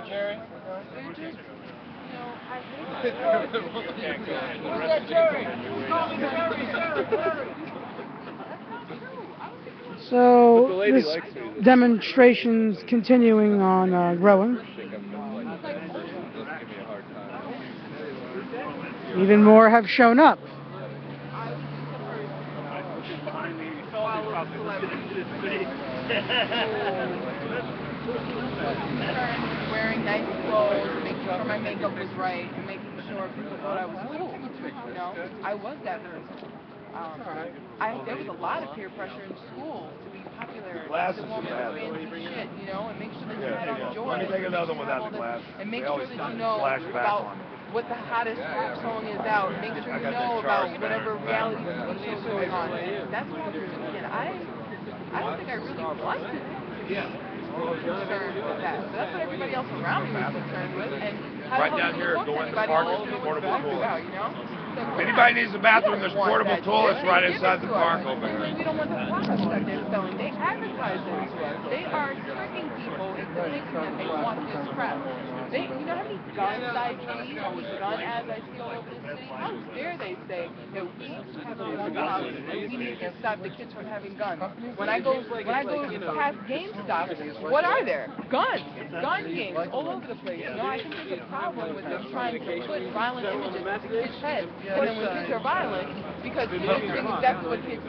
Jerry? So this demonstration's continuing on growing. Even more have shown up. Wearing nice clothes, making sure my makeup was right, and making sure people thought I was cool. You know, I was that person. There was a lot of peer pressure in school to be popular, to want to fancy shit, you know, and make sure that you had on Jordan. Let me take another one out of the glass. And make sure that you know about what the hottest rap song is out. Make sure you know about whatever reality TV show is going on. That's what I was doing, and I don't think I really wanted to be concerned with that. So that's what everybody else around me was concerned with. And how right down here, go in the park, there's a portable toilet. You know? If anybody needs a bathroom, there's portable toilets right inside the park over here. We don't want the products that they're selling. They advertise them to us. They are tricking people into thinking that they want this crap. You know how many guns I see, how many gun ads I see all over the city? How dare they say that we have a gun problem and we need to stop the kids from having guns? When I go past GameStop, what are there? Guns, gun games all over the place. You know, I think there's a problem with them trying to put violent images into kids' heads. And then when kids are violent, because kids think exactly what kids do,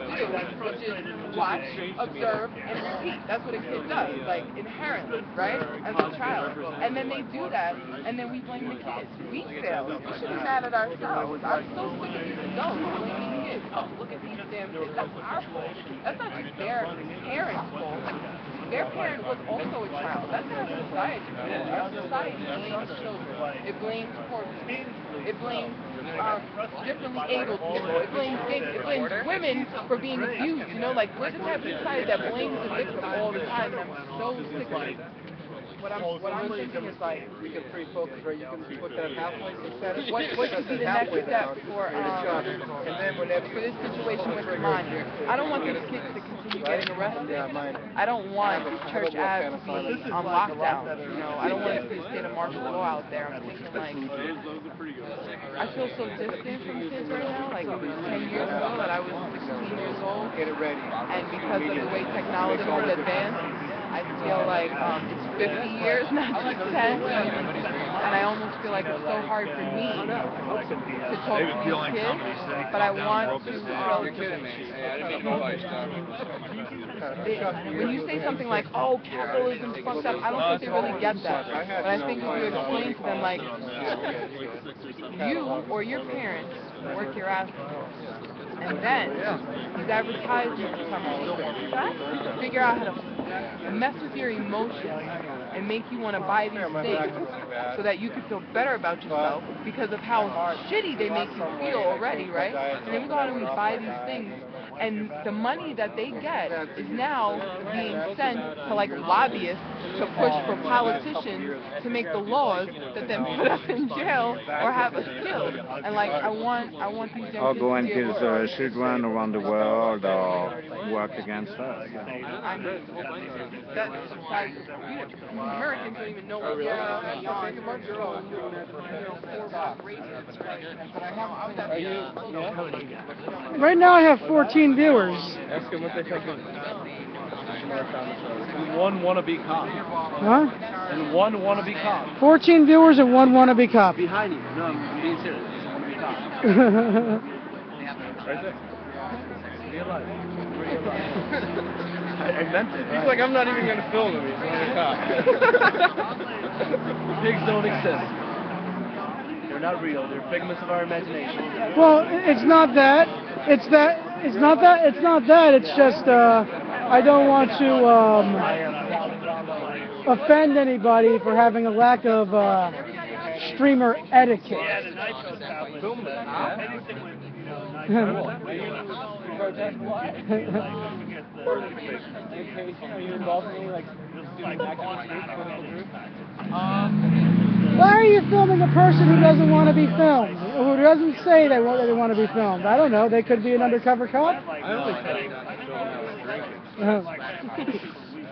which is watch, observe, and repeat. That's what a kid does, like inherently, right? As a child. And then they do that, and then we blame the kids. We fail. We should be mad at ourselves. I'm so sick of these adults blaming kids. Oh, look at these damn kids. That's our fault. That's not just their parents' fault. Their parent was also a child. That's not society. Our society blames children. It blames poor people. It blames differently able people. It blames women for being abused. You know, like we're the type of society that blames the victim all the time. And I'm so sick of it. What I'm thinking is like, we can free focus, right? You can put that halfway instead of what could be the next step for this situation with Imani? I don't want these kids to continue getting arrested. I don't want Church Ave to be on lockdown. You know, I don't want it to be a state of martial law out there. I'm thinking like, I feel so distant from kids right now. Like it was 10 years ago that I was 16 years old. Get it ready. And because of the way technology has advanced, I feel like it's 50 years, not just 10. And I almost feel like it's so hard for me to talk to these kids, but I want to when you say something like, oh, capitalism's fucked up, I don't think they really get that. But I think if you explain to them, like, you or your parents work your ass off. And then these advertisements come on. Figure out how to mess with your emotions and make you want to buy these things so that you can feel better about yourself because of how shitty they make you feel already, right? And then we go out and we buy these things, and the money that they get is now being sent to like lobbyists to push for politicians to make the laws that then put us in jail or have us killed. And like I want these young Or kids go to and be kill able to children around the world or work against us. I mean, that society, Americans don't even know what's going on. Right now I have 14 viewers. Ask them what they think of one wannabe cop. Huh? And one wannabe cop. 14 viewers and one wannabe cop. Behind you. No, I'm being serious. Wannabe cop. Right there. Realize. I meant it. He's like, I'm not even going to film him. He's a cop. Pigs don't exist. They're not real. They're figments of our imagination. Well, it's not that. It's not that. It's just I don't want to offend anybody for having a lack of streamer etiquette. Are you involved in any like student activist political group? Why are you filming a person who doesn't want to be filmed? Who doesn't say they want to be filmed? I don't know. They could be an undercover cop. I only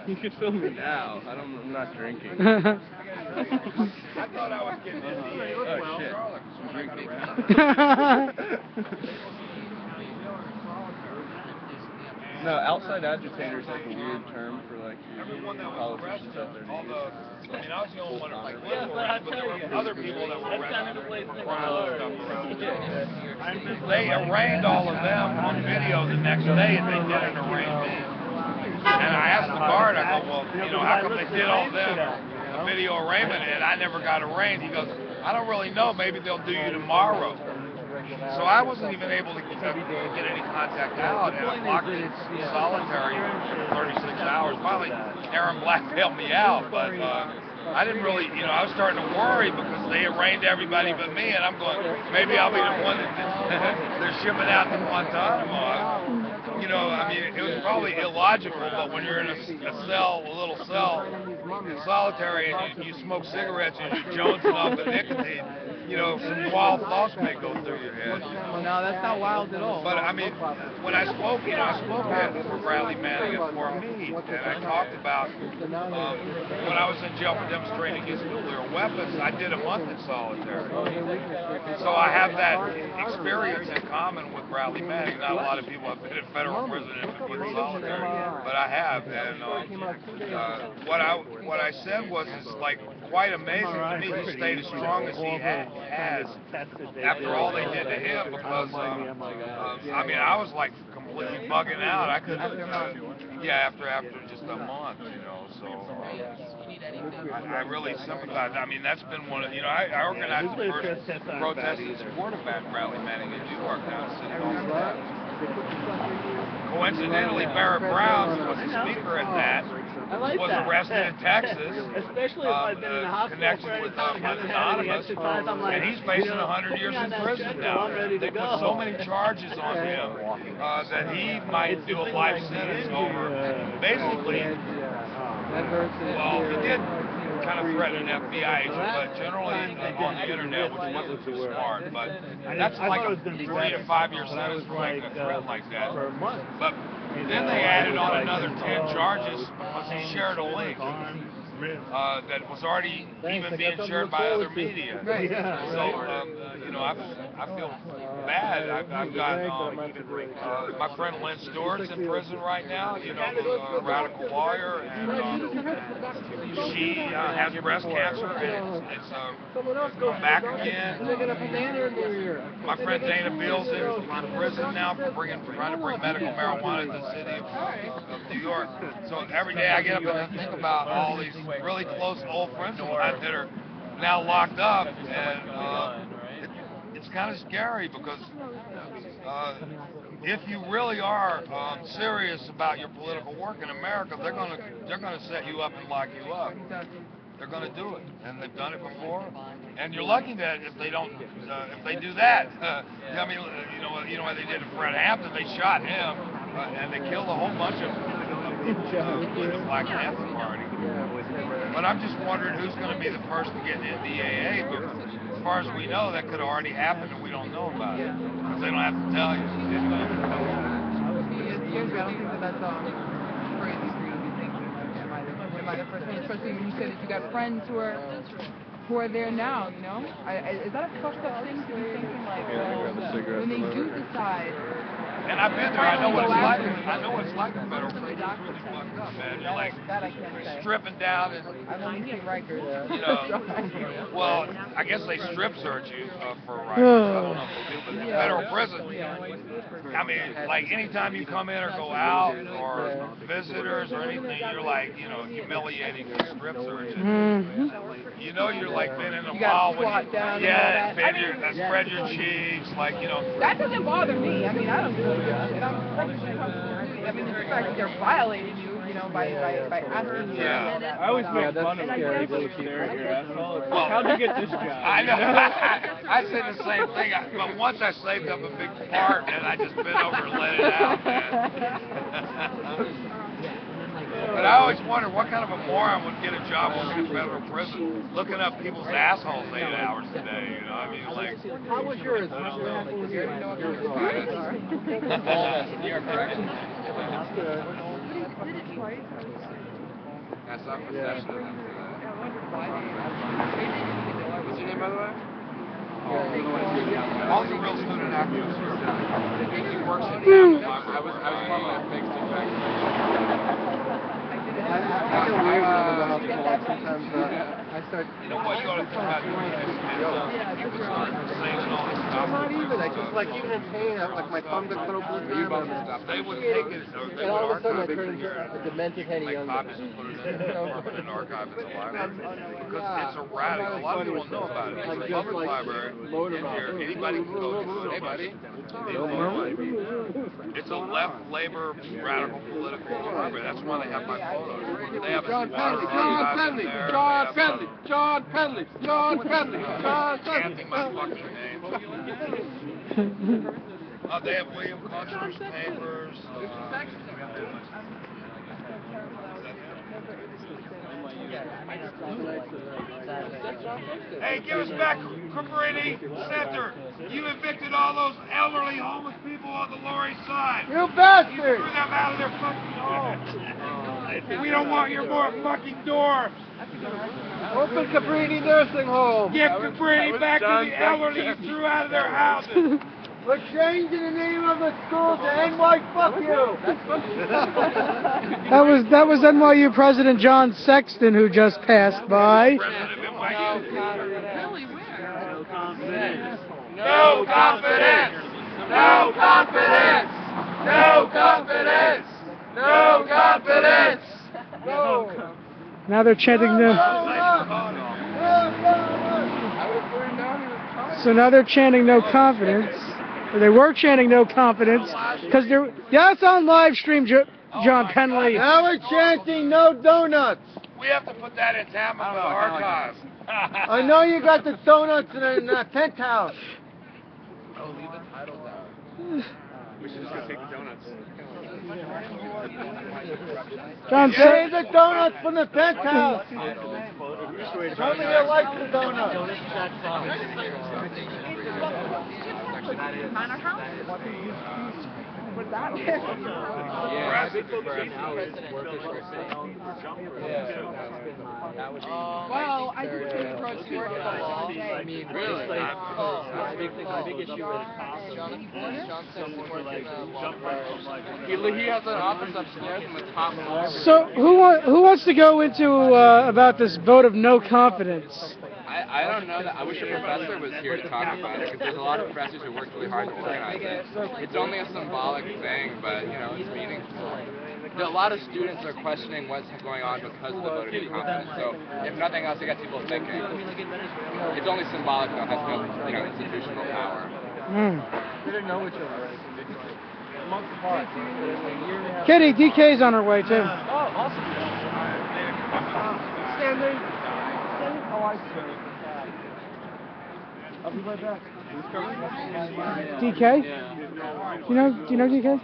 said You could film me now. I'm not drinking. I thought I was getting NDA. Oh shit. I'm drinking. No, outside agitator is like a weird term for like politicians out there. I mean, I was the only one that like went for it, but there were other people that were running stuff around. They arraigned all of them on video the next day, and they didn't arraign me. And I asked the guard, I go, well, you know, how come they did all of them a video arraignment and I never got arraigned? He goes, I don't really know. Maybe they'll do you tomorrow. So I wasn't even able to get any contact out, and I locked in solitary for 36 hours. Finally, Aaron blackmailed me out, but I didn't really, you know, I was starting to worry because they arraigned everybody but me, and I'm going, maybe I'll be the one that they're shipping out to Guantanamo. You know, I mean, it was probably illogical, but when you're in a cell, a little cell, in solitary, and you smoke cigarettes and you're jonesing off the nicotine, you know, some wild thoughts may go through your head. No, that's not wild at all. But I mean, when I spoke, you know, I spoke for Bradley Manning and for me, and I talked about when I was in jail for demonstrating against nuclear weapons. I did a month in solitary, so I have that experience in common with Bradley Manning. Not a lot of people have been in federal prison and been in solitary, but I have. And what I said was, it's like quite amazing to me. He stayed as strong as he has after all they did to him, because I mean, I was like completely bugging out. I couldn't, after just a month, you know. So I really sympathize. I mean, that's been one of, you know, I organized the first protest in support of Bradley Manning in New York down at City Hall. Coincidentally, Barrett Brown, who was the speaker at that, was arrested in Texas, especially if I've been in the hospital connected with Anonymous, and he's facing 100 years in prison now. They put so many charges on him that he might do a life sentence over. Basically, well, he did kind of threaten an FBI agent, but generally on the internet, which wasn't too smart. But that's like a 3 to 5 year sentence for making a threat like that. But then they added on another 10 charges because he shared a link that was already even being shared by other media. So, you know, I feel bad. I've got my friend Lynn Stewart's in prison right now, you know, a radical lawyer, and she has breast cancer, and it's come back again. My friend Dana Beals is in prison now for trying to bring medical marijuana to the city of New York. So every day I get up and I think about all these really close old friends of mine that are now locked up, and it's kind of scary because if you really are serious about your political work in America, they're gonna set you up and lock you up. They're gonna do it, and they've done it before. And you're lucky that if they don't, if they do that, I mean, you know what they did to Fred Hampton? They shot him, and they killed a whole bunch of people in the Black Panther Party. But I'm just wondering who's going to be the first to get an NDAA, because as far as we know, that could have already happened and we don't know about it, because they don't have to tell you. It scares me. I don't think that's crazy for you to be thinking am I the first one, especially when you say that you got friends who are there now, you know? Is that a fucked up thing to be thinking, like, well, when they do decide? And I've been there. I know what it's like. I know what it's like in federal prison. It's really fucked up, man. You're like stripping down, and I've only seen Rikers. you know. Well, I guess they strip search you for Rikers. I don't know if they do, but in federal prison, I mean, like anytime you come in or go out, or visitors or anything, you're like, you know, humiliating for strip searches. You know, you're like been in a while when you, spread your cheeks, like, you know. That doesn't bother me. I mean, I don't do it. And I'm perfectly comfortable doing it. I mean, the fact that they're violating you, you know, by asking you. I always make fun of people who stare at your asshole. Well, how'd you get this job? I know. I said the same thing, but once I saved up a big fart and I just bent over and let it out, man. But I always wondered what kind of a moron would get a job working in federal prison, looking up people's assholes 8 hours a day, you know, I mean, like... How was yours? I don't know. New York corrections. That's not concession of them for that. What's your name, by the way? All the real student activists here. He works at Capitalism. I was one of my big student I start. You know what you ought to think about doing this? People start saying all this stuff. Not even. I just like even in pain. Like my thumb gets so blue. They would take it. They And would all of a sudden I archive turn it into a demented Henny like Young. copies and put it in the permanent archive in the library. Because it's erratic. A lot of people don't know about it. It's a public library. In here, anybody can go to it. Hey, buddy. It's a left labor radical political library. That's why they have my photos. They have a John Penley, chanting my fucking name. They have William Custer's papers. Hey, give us back Cabrini Center. You evicted all those elderly homeless people on the Lower East Side. You bastard! You threw them out of their fucking homes. We don't want your more fucking door. Open Cabrini Nursing Home. Give Cabrini back to the elderly you threw out of their houses. We're changing the name of the school to NY Fuck You. That was NYU President John Sexton who just passed by. President of NYU. Really weird. No confidence! No confidence! No confidence! No confidence! No. Now they're chanting no. So now they're chanting no confidence. Or they were chanting no confidence because they're. Yeah, it's on live stream, John Penley. Now we're chanting no donuts. We have to put that in Tampa for the archive. I know you got the donuts in the penthouse. Oh, leave the titles out. We should just go take the donuts. John Save the donuts from the penthouse. Tell me you like the donuts. Manor House? Well, I just came across your work all day. I mean, really? Oh, big issue with John Sexton works in he has an office upstairs in the top floor. So who wants to go into about this vote of no confidence? I don't know that. I wish a professor was here to talk about it because there's a lot of professors who worked really hard to organize it. It's only a symbolic thing, but you know, it's meaningful. A lot of students are questioning what's going on because of the vote of no confidence. So, if nothing else, it gets people thinking. It's only symbolic, though. It has no, institutional power. They didn't know each other. Months apart. Kitty, DK's on her way too. Oh, awesome. Standing. Oh, I see. I'll be right back. DK? Do you know DK?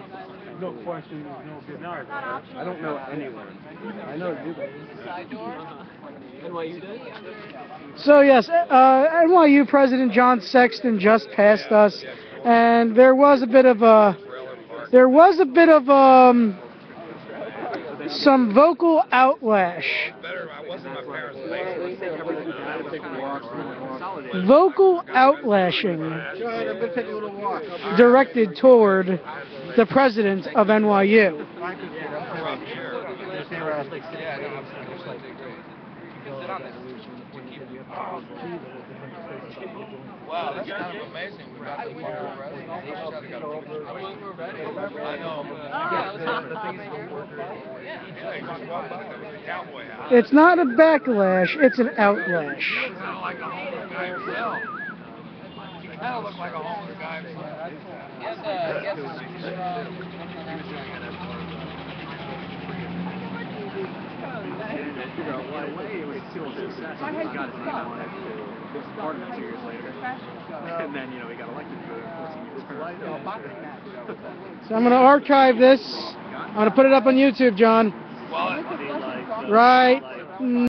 No question. No good. No, I don't know anyone. I know you. NYU did? So yes, NYU President John Sexton just passed us, and there was a bit of some vocal outlash. Vocal outlashing directed toward the president of NYU. Wow, that's kind of amazing. We got the former president. I know. It's not a backlash, it's an outlash. Sound like a homeless guy himself. He kind of looked like a homeless guy himself. And then, we got elected for 14 years. So I'm going to archive this. I'm going to put it up on YouTube, John. Well, Right